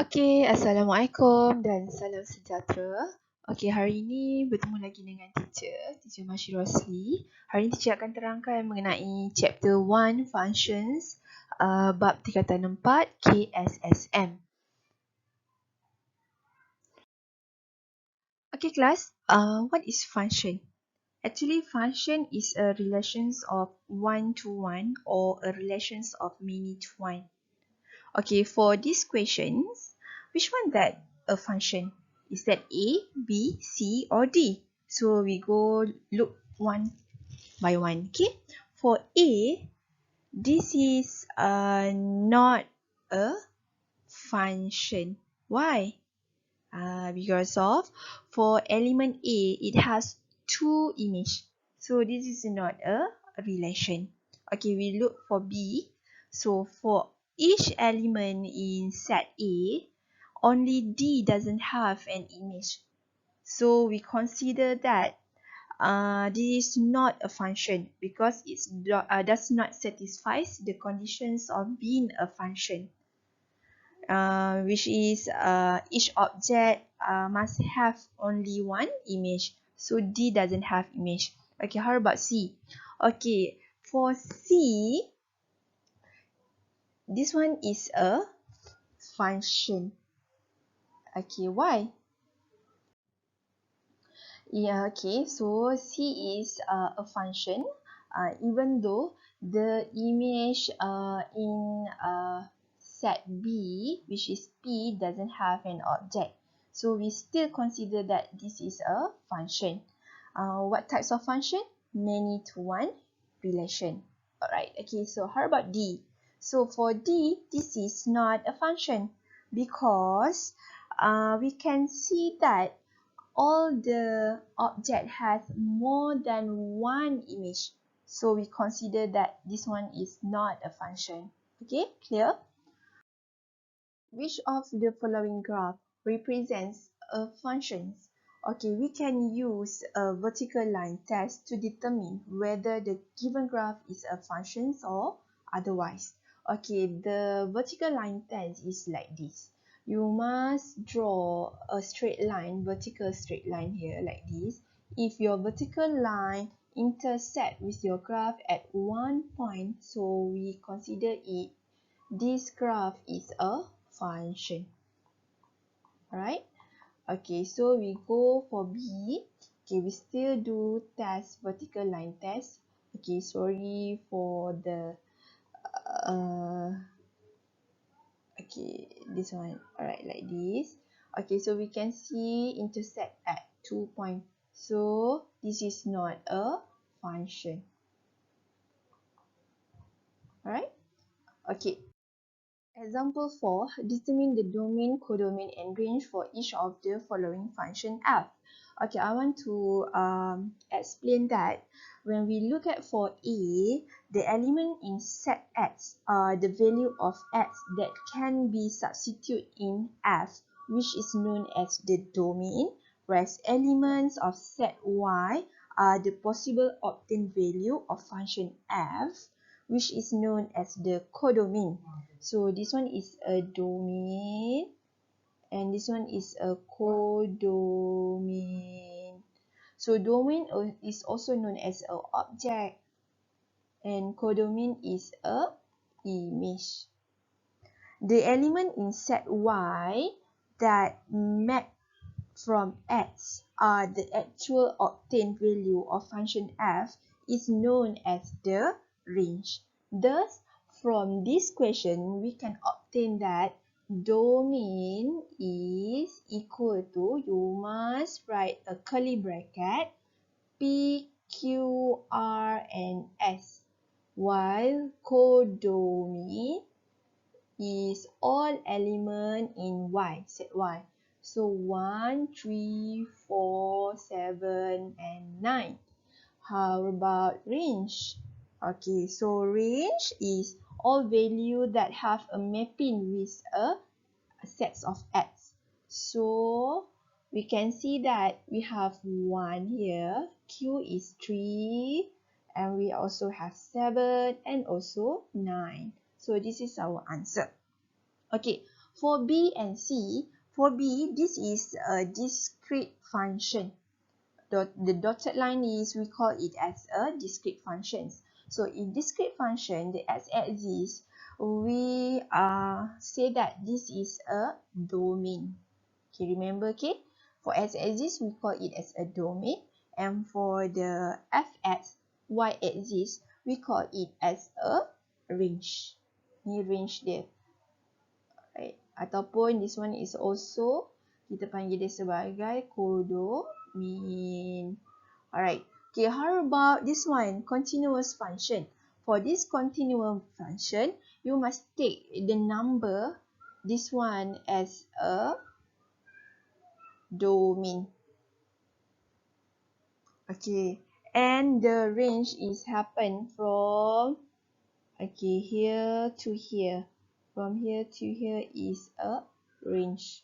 Okey, Assalamualaikum dan salam sejahtera. Okey, hari ini bertemu lagi dengan Teacher Mashi Rosli. Hari ini Teacher akan terangkan mengenai Chapter 1 Functions, bab tingkatan 4 KSSM. Okey kelas, what is function? Actually, function is a relations of one to one or a relations of many to one. Okay, for these questions, which one that a function? Is that A, B, C or D? So we go look one by one. Okay, for A, this is not a function. Why? Because of for element A, it has two image. So this is not a relation. Okay, we look for B. So for each element in set A, only D doesn't have an image. So we consider that this is not a function because it does not satisfy the conditions of being a function. Which is each object must have only one image. So D doesn't have image. Okay, how about C? Okay, for C, this one is a function. Okay, why? Yeah, okay, so C is a function even though the image in set B, which is P, doesn't have an object. So we still consider that this is a function. What types of function? Many to one relation. Alright, okay, so how about D? So for D, this is not a function because we can see that all the object has more than one image. So we consider that this one is not a function. Okay, clear? Which of the following graph represents a function? Okay, we can use a vertical line test to determine whether the given graph is a function or otherwise. Okay, the vertical line test is like this. You must draw a straight line, vertical straight line here like this. If your vertical line intersect with your graph at one point, so we consider it, this graph is a function. Alright? Okay, so we go for B. Okay, we still do test, vertical line test. Okay, sorry for the okay, this one. Alright, like this. Okay, so we can see intersect at 2 points. So this is not a function. Alright? Okay. Example 4. Determine the domain, codomain and range for each of the following function f. Okay, I want to explain that when we look at for A, the element in set X are the value of X that can be substituted in F, which is known as the domain, whereas elements of set Y are the possible obtained value of function F, which is known as the codomain. So this one is a domain and this one is a codomain. So domain is also known as an object and codomain is a image. The element in set Y that map from X are the actual obtained value of function f is known as the range. Thus, from this question, we can obtain that domain is equal to, you must write a curly bracket, P, Q, R, and S, while codomain is all element in Y, set Y. So 1, 3, 4, 7, and 9. How about range? Okay, so range is all value that have a mapping with a set of X. So we can see that we have 1 here, Q is 3, and we also have 7 and also 9. So this is our answer. Okay, For B and C, for B, this is a discrete function. The dotted line is, we call it as a discrete functions. So in discrete function, the x-axis, we say that this is a domain. Okay, remember, okay? For x-axis, we call it as a domain. And for the f-x, y-axis, we call it as a range. Ni range dia. Right. Ataupun this one is also, kita panggil dia sebagai kodomin. Alright. Okay, how about this one? Continuous function. For this continuous function, you must take the number, this one as a domain. Okay. And the range is happen from, okay, here to here. From here to here is a range.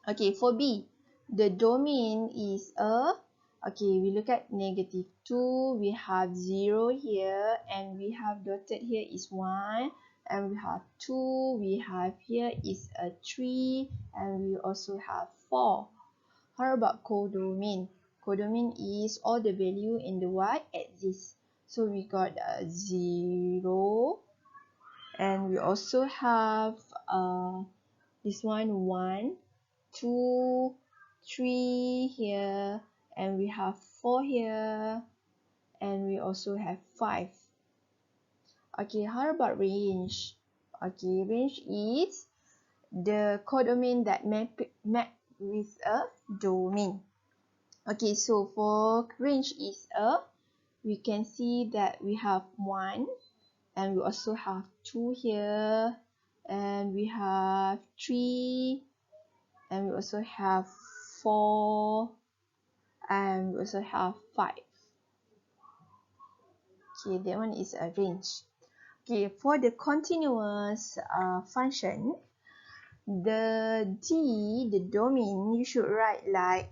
Okay, for B, the domain is a, okay, we look at negative 2, we have 0 here, and we have dotted here is 1, and we have 2, we have here is a 3, and we also have 4. How about codomain? Codomain is all the value in the y-axis. So we got 0, and we also have this one 1, 2, 3 here, and we have 4 here, and we also have 5. Okay, how about range? Okay, range is the codomain that map with a domain. Okay, so for range is a, we can see that we have 1, and we also have 2 here, and we have 3, and we also have 4, and we also have 5. Okay, that one is a range. Okay, for the continuous function, the D, the domain, you should write like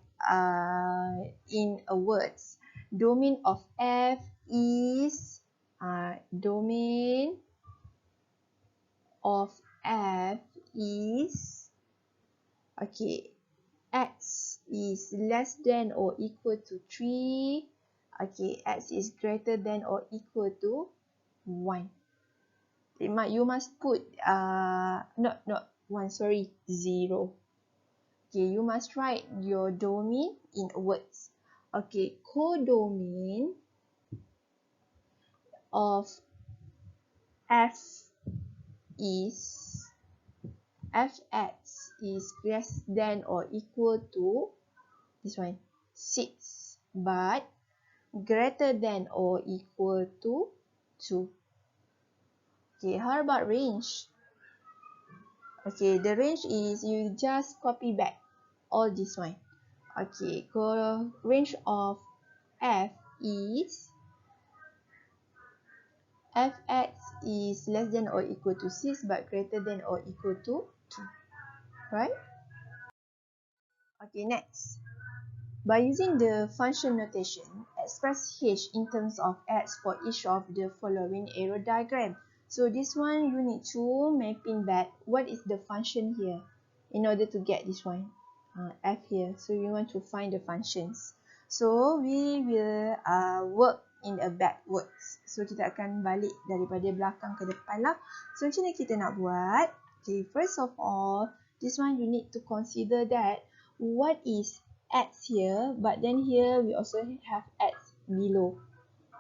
in a words. Domain of F is domain of F is, okay, x is less than or equal to 3. Okay, x is greater than or equal to 1. You must put not 1, sorry, 0. Okay, you must write your domain in words. Okay, codomain of F is fx is less than or equal to this one 6, but greater than or equal to 2. Okay, how about range? Okay, the range is, you just copy back all this one. Okay, range of f is fx is less than or equal to 6 but greater than or equal to 2. Right? Okay, next. By using the function notation, express h in terms of x for each of the following arrow diagram. So this one, you need to mapping back what is the function here in order to get this one, f here. So you want to find the functions. So we will work in a backwards. So kita akan balik daripada belakang ke depan lah. So macam mana kita nak buat? Okay, first of all, this one you need to consider that what is x here, but then here we also have x below.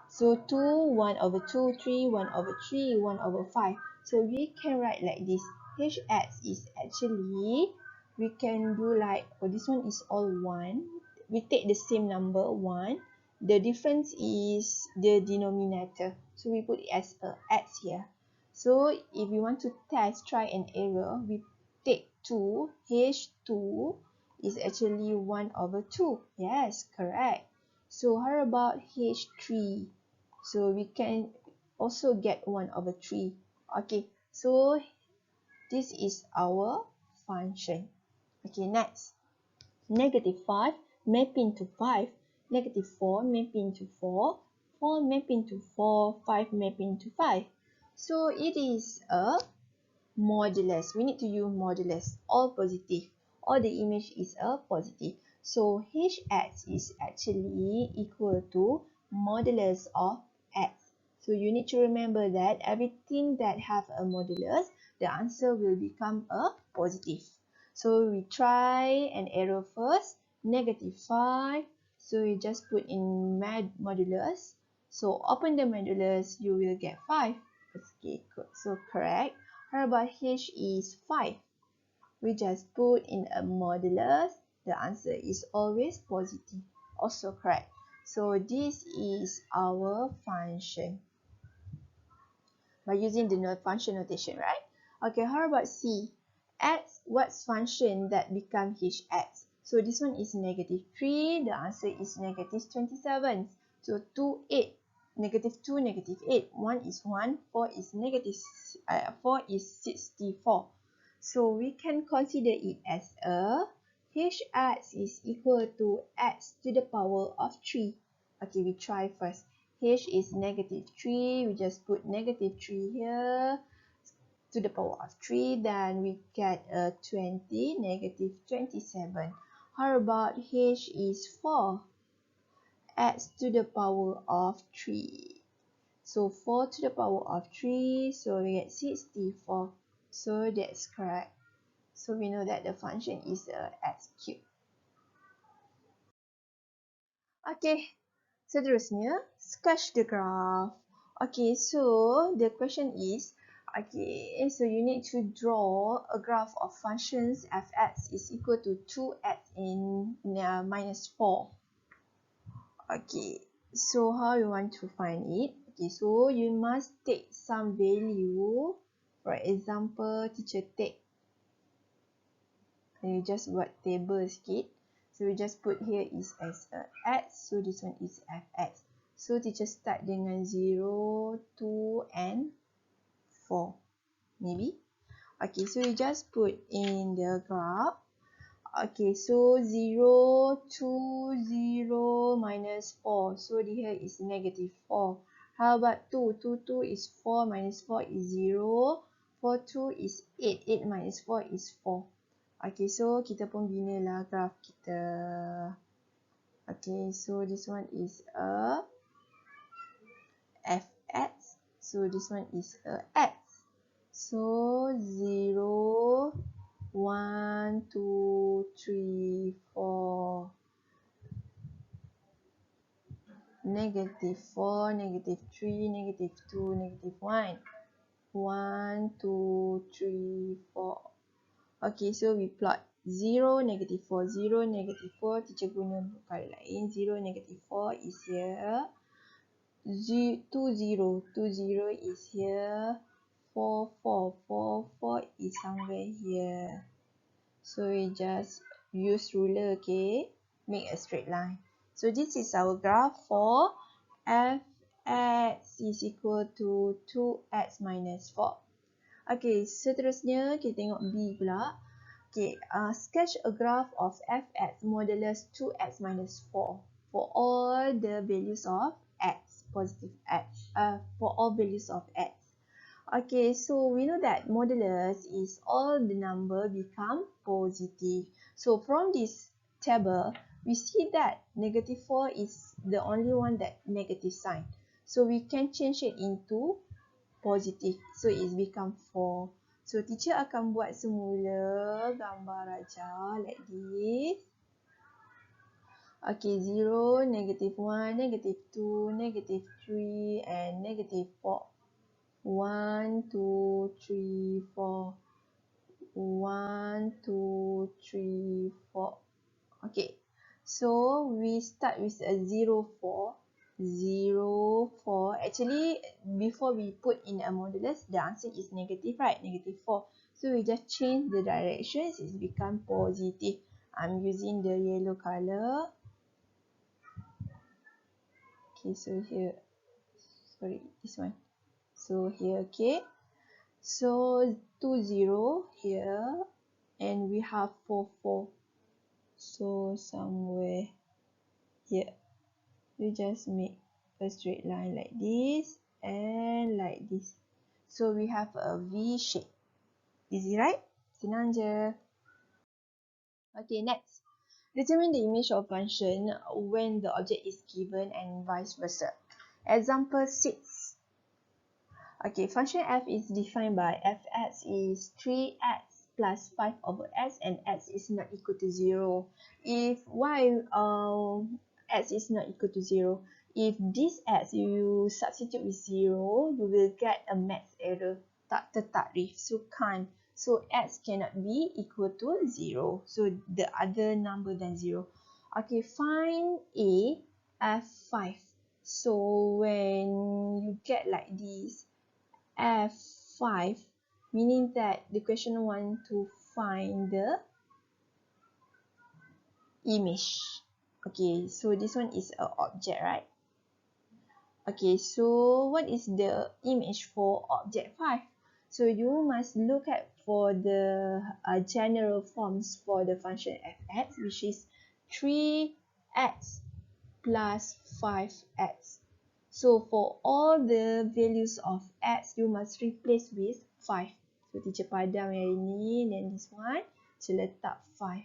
So 2, 1 over 2, 3, 1 over 3, 1 over 5. So we can write like this. Hx is actually, we can do like, oh, this one is all 1. We take the same number, 1. The difference is the denominator. So we put it as a x here. So if we want to test try and error, we take 2, h2 is actually 1 over 2. Yes, correct. So how about h3? So we can also get 1 over 3. Okay, so this is our function. Okay, next. Negative 5 mapping to 5. Negative 4 mapping to 4. 4 mapping to 4. 5 mapping to 5. So it is a modulus. We need to use modulus, all positive. All the image is a positive. So hx is actually equal to modulus of x. So you need to remember that everything that have a modulus, the answer will become a positive. So we try an arrow first, -5. So you just put in modulus. So open the modulus, you will get 5. Okay, good. So correct. How about h is 5? We just put in a modulus. The answer is always positive. Also correct. So this is our function by using the function notation, right? Okay, how about C? X, what's function that become hx? So this one is -3. The answer is -27. So 2, 8. -2, -8. 1 is 1. 4 is 64. So we can consider it as a hx is equal to x to the power of 3. Okay, we try first. H is -3. We just put -3 here to the power of 3. Then we get a 20, -27. How about H is 4? X to the power of 3. So 4 to the power of 3. So we get 64. So that's correct. So we know that the function is x cubed. Okay, seterusnya, sketch the graph. Okay, so the question is, okay, so you need to draw a graph of functions fx is equal to 2x in -4. Okay, so how you want to find it? Okay, so you must take some value. For example, teacher take, and you just buat table sikit. So we just put here is as a x, so this one is fx. So teacher start dengan 0, 2 and 4 maybe. Okay, so you just put in the graph. Okay, so 0, 2, 0, -4. So here is -4. How about 2? 2 is 4, -4 is 0. 4, 2 is 8. 8 minus 4 is 4. Okay, so kita pun binalah graf kita. Okay, so this one is a fx. So this one is a x. So 0, 1, 2, 3, 4. -4, -3, -2, -1. 1, 2, 3, 4. Okay, so we plot 0, -4, 0, -4. Teacher guna color lain. 0, -4 is here. 2, 0, 2, 0 is here. 4, 4, 4, 4 is somewhere here. So we just use ruler, okay? Make a straight line. So this is our graph for fx is equal to 2x minus 4. Okay, seterusnya kita tengok B pula. Okay, sketch a graph of fx modulus 2x minus 4 for all the values of x, positive x, for all values of x. Okay, so we know that modulus is all the number become positive. So from this table, we see that -4 is the only one that negative sign. So we can change it into positive. So it become 4. So teacher akan buat semula gambar aja like this. Okay, 0, -1, -2, -3 and -4. 1, 2, 3, 4. 1, 2, 3, 4. Okay. So we start with a 0, 4. 0, 4. Actually, before we put in a modulus, the answer is negative, right? -4. So we just change the directions. It's become positive. I'm using the yellow color. Okay, so here. Sorry, this one. So here, okay. So 2, 0 here. And we have 4, 4. So somewhere here. You just make a straight line like this and like this. So we have a V shape. Easy, right? Senang je. Okay, next. Determine the image of function when the object is given and vice versa. Example 6. Okay, function f is defined by fx is 3x plus 5 over x and x is not equal to 0. If x is not equal to 0, if this x you substitute with 0, you will get a math error. Tak tertakrif, so can't. So x cannot be equal to 0. So the other number than 0. Okay, find a f5. So when you get like this, f5, meaning that the question want to find the image. Okay, so this one is an object, right? Okay, so what is the image for object 5? So you must look at for the general forms for the function fx, which is 3x plus 5x. So for all the values of x, you must replace with 5. So teacher padam yang ini, then this one, so letak 5.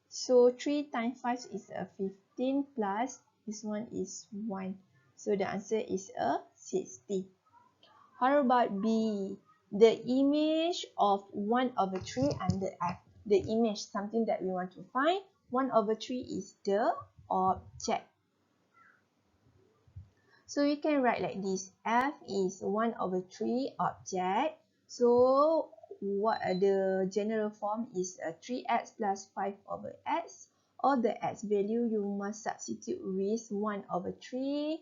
So 3 times 5 is a 15 plus this one is 1. So the answer is a 60. How about B? The image of 1 over 3 under F. The image, something that we want to find. 1 over 3 is the object. So we can write like this. F is 1 over 3 object. So what are the general form is 3x plus 5 over x. Or the x value you must substitute with 1 over 3.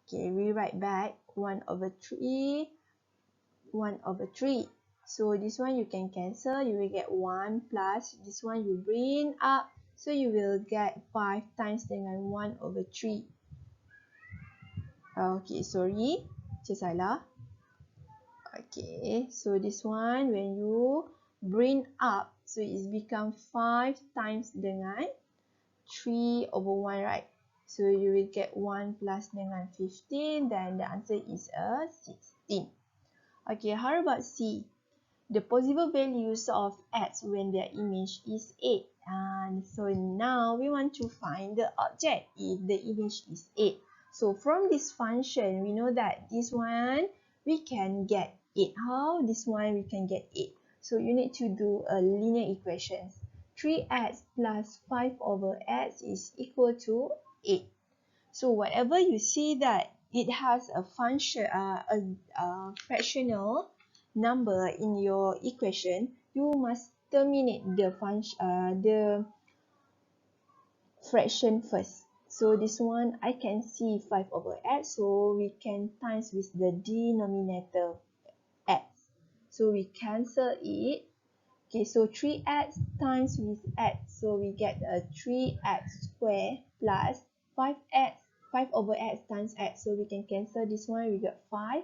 Okay, we write back 1 over 3, 1 over 3. So this one you can cancel. You will get 1 plus this one you bring up. So you will get 5 times dengan 1 over 3. Okay, sorry, just salah. Okay, so this one when you bring up, so it's become 5 times dengan 3 over 1, right? So you will get 1 plus dengan 15, then the answer is a 16. Okay, how about C? The possible values of x when their image is 8. And so now we want to find the object if the image is 8. So from this function, we know that this one we can get 8. How? This one we can get 8. So you need to do a linear equation. 3x plus 5 over x is equal to 8. So whatever you see that it has a function, a fractional number in your equation, you must terminate the fraction first. So this one I can see 5 over x, so we can times with the denominator x. So we cancel it. Okay, so 3x times with x, so we get a 3x squared plus 5x, 5 over x times x, so we can cancel this one, we got 5.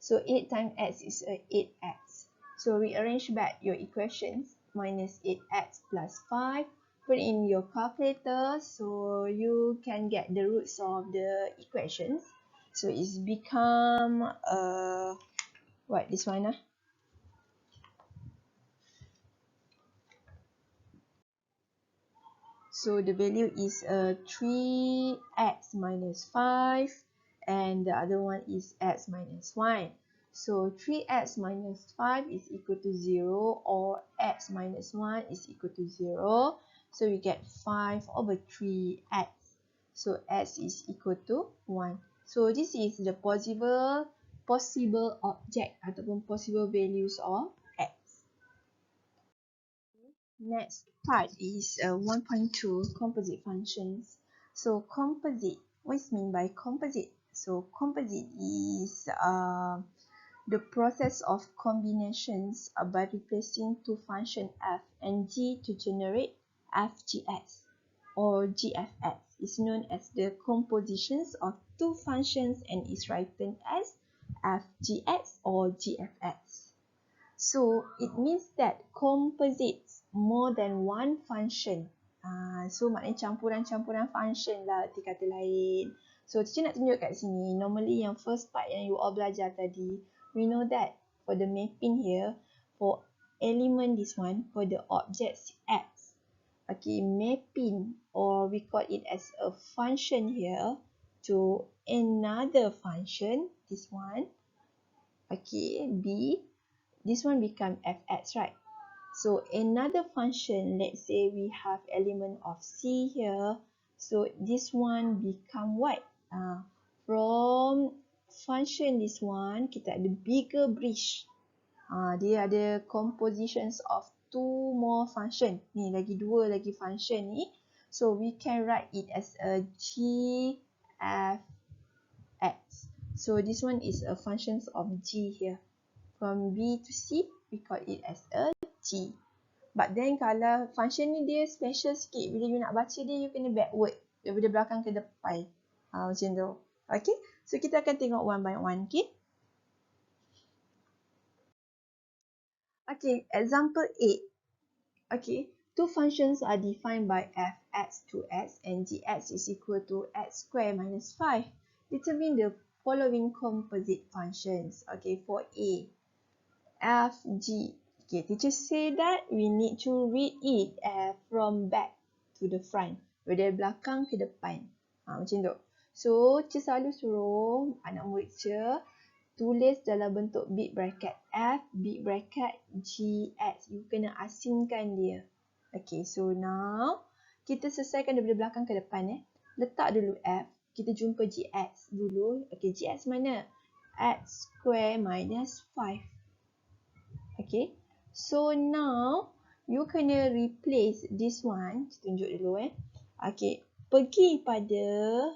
So 8 times x is 8x. So rearrange back your equations, minus 8x plus 5. Put in your calculator, so you can get the roots of the equations. So it's become, what, this one? So the value is 3x minus 5 and the other one is x minus 1. So 3x minus 5 is equal to 0 or x minus 1 is equal to 0. So we get 5 over 3x. So x is equal to 1. So this is the possible object ataupun possible values of x. Next part is 1.2 composite functions. So composite, what is mean by composite? So composite is the process of combinations by replacing two functions f and g to generate fgx or gfx. Is known as the compositions of two functions and is written as fgx or gfx. So it means that composites more than one function. So maknanya campuran-campuran function lah arti kata lain. So teacher nak tunjuk kat sini, normally yang first part yang you all belajar tadi, we know that for the mapping here, for element this one, for the objects x, okay, mapping, or we call it as a function here to another function, this one, okay, b, this one become fx, right? So another function, let's say we have element of c here, so this one become what? From function this one, kita ada bigger bridge. Dia ada compositions of two more function. Ni lagi dua lagi function ni. So we can write it as a g f x. So this one is a functions of g here. From b to c, we call it as a g. But then kalau function ni dia special sikit. Bila you nak baca dia, you kena backward. Daripada belakang ke depan. Macam tu. Okay. So kita akan tengok one by one. Okay. Okay. Example 8. Okay. Two functions are defined by fx to x and gx is equal to x squared minus 5. Determine the following composite functions. Okay. For A. F, G. Okay, teacher say that we need to read it from back to the front. Dari belakang ke depan. Macam tu. So, teacher selalu suruh anak murid teacher tulis dalam bentuk big bracket F, big bracket G, X. You kena asingkan dia. Okay, so now kita selesaikan daripada belakang ke depan. Letak dulu F. Kita jumpa GX dulu. Okay, GX mana? X square minus 5. Okay. So now you kena replace this one. Kita tunjuk dulu Okay. Pergi pada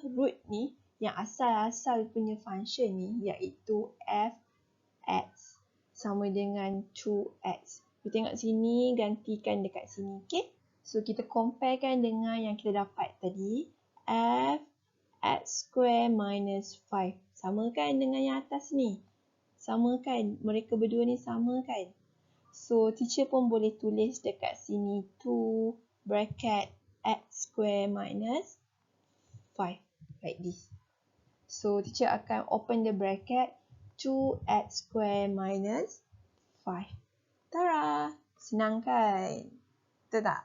root ni yang asal-asal punya function ni iaitu fx sama dengan 2x. Kita tengok sini, gantikan dekat sini. Okay. So kita comparekan dengan yang kita dapat tadi. Fx square minus 5. Sama kan dengan yang atas ni? Sama kan? Mereka berdua ni sama kan? So, teacher pun boleh tulis dekat sini 2 bracket x square minus 5. Like this. So, teacher akan open the bracket 2x square minus 5. Tara! Senang kan? Betul tak?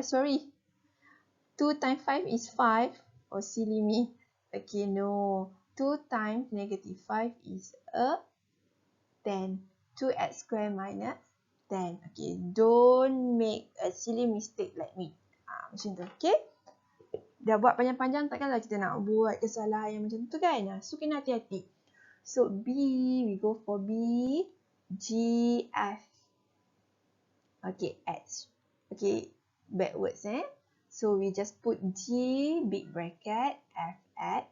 Sorry. 2 times 5 is 5. Oh, silly me. Okay, no. 2 times negative 5 is a 10. 2x square minus 10. Okay, don't make a silly mistake like me. Macam tu, okay? Dah buat panjang-panjang, takkanlah kita nak buat kesalahan yang macam tu kan? So, kena hati-hati. So, B, we go for B, G, F. Okay, X. Okay, backwards So, we just put G, big bracket, F, X.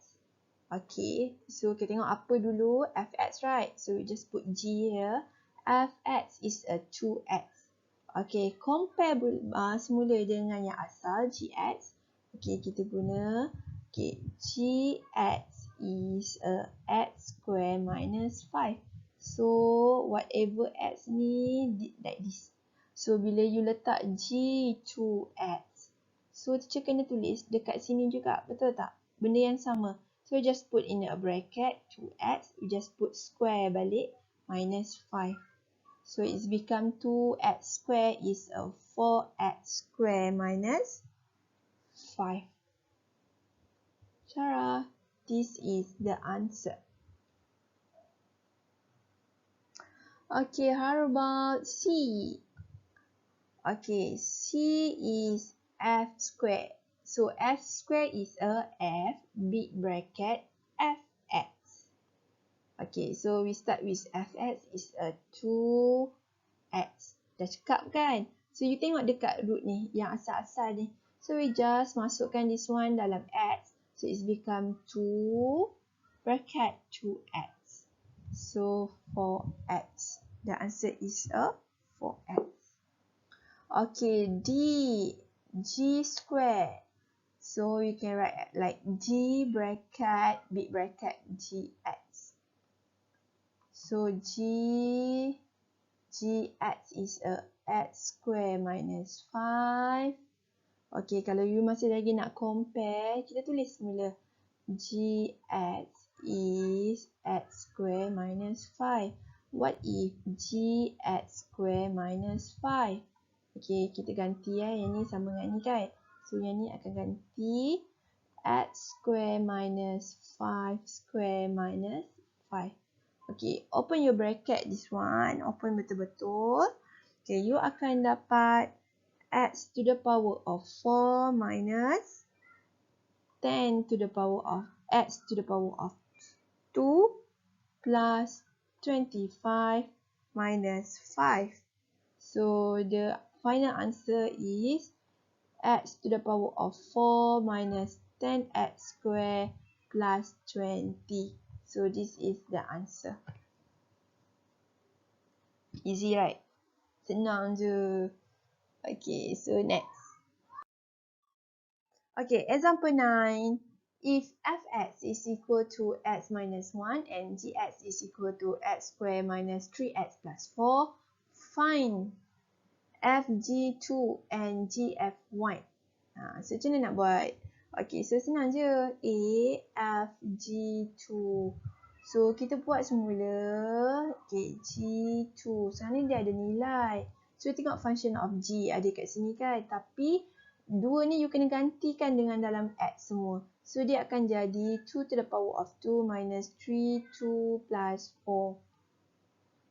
Okay, so kita tengok apa dulu, fx, right? So we just put g here. Fx is a 2x. Okay, compare semula dengan yang asal, gx. Okay, kita guna, okay, gx is a x square minus 5. So, whatever x ni, like this. So, bila you letak g 2x, so teacher kena tulis dekat sini juga, betul tak? Benda yang sama. So, just put in a bracket 2x. You just put square balik minus 5. So, it's become 2x square is a 4x square minus 5. Cara, this is the answer. Okay, how about C? Okay, C is f square. So, f square is a f, big bracket, fx. Okay, so we start with fx is a 2x. Dah cakap kan? So, you tengok dekat root ni, yang asal-asal ni. So, we just masukkan this one dalam x. So, it's become 2 bracket 2x. So, 4x. The answer is a 4x. Okay, D, G square. So, we can write like G bracket, big bracket, GX. So, GX is a x square minus 5. Okay, kalau you masih lagi nak compare, kita tulis semula. GX is x square minus 5? What if g x square minus 5? Okay, kita ganti yang ni sama dengan ni kan. So, yang ni akan ganti x square minus 5 square minus 5. Okay, open your bracket this one. Open betul-betul. Okay, you akan dapat x to the power of 4 minus 10 to the power of x to the power of 2 plus 25 minus 5. So, the final answer is x to the power of 4 minus 10x square plus 20. So, this is the answer. Easy, right? Senang je. Okay, so next. Okay, example 9. If fx is equal to x minus 1 and gx is equal to x square minus 3x plus 4, find fg2 and gf1. So, macam mana nak buat? Okay, so senang je. A, F, G2. So, kita buat semula. Okay, G2. Sekarang ni dia ada nilai. So, tengok function of G ada kat sini kan. Tapi, dua ni you kena gantikan dengan dalam X semua. So, dia akan jadi 2 to the power of 2 minus 3, 2 plus 4.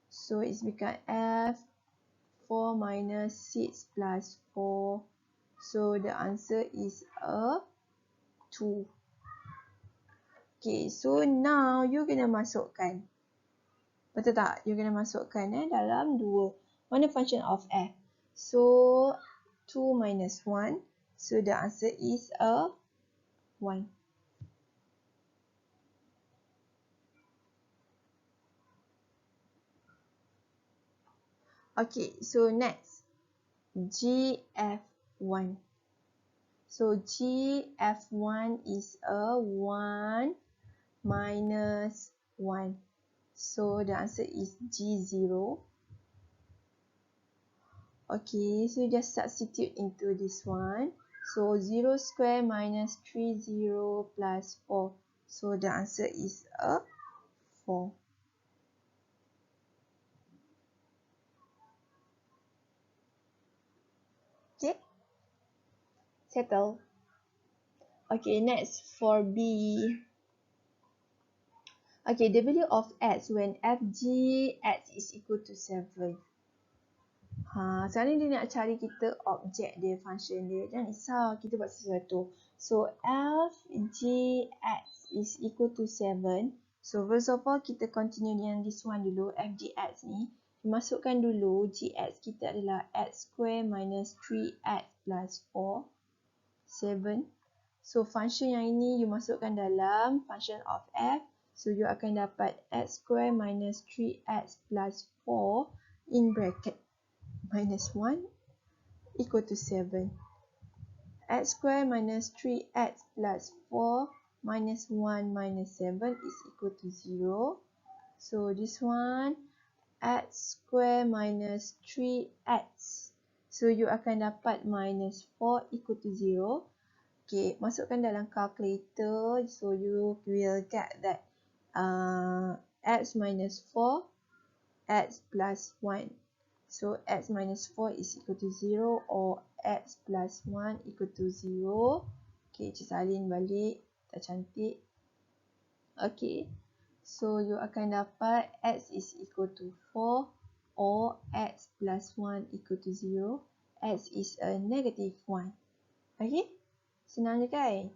So, it's become F 4 minus 6 plus 4. So, the answer is a 2. Okay, so now you kena masukkan. Betul tak? You kena masukkan dalam 2. Mana function of f? So, 2 minus 1. So, the answer is a 1. Okay, so next. GF1. So, GF1 is a 1 minus 1. So, the answer is G0. Okay, so just substitute into this one. So, 0 square minus 3, 0 plus 4. So, the answer is a 4. Okay. Settle. Okay, next for B. Okay, the value of x when fg(x) is equal to 7. Sekarang ni dia nak cari kita objek dia, function dia. Jangan risau, kita buat sesuatu. So, fg(x) is equal to 7. So, first of all, kita continue dengan this one dulu, fg(x) ni. Masukkan dulu, gx kita adalah x square minus 3x plus 4. 7. So, function yang ini you masukkan dalam function of f. So, you akan dapat x square minus 3x plus 4 in bracket minus 1 equal to 7. X square minus 3x plus 4 minus 1 minus 7 is equal to 0. So, this one x square minus 3x. So, you akan dapat minus 4 equal to 0. Okay, masukkan dalam calculator. So, you will get that x minus 4, x plus 1. So, x minus 4 is equal to 0 or x plus 1 equal to 0. Okay, Cik salin balik. Tak cantik. Okay. So, you akan dapat x is equal to 4 or x plus 1 equal to 0. X is a negative 1. Okay. Senang je kan?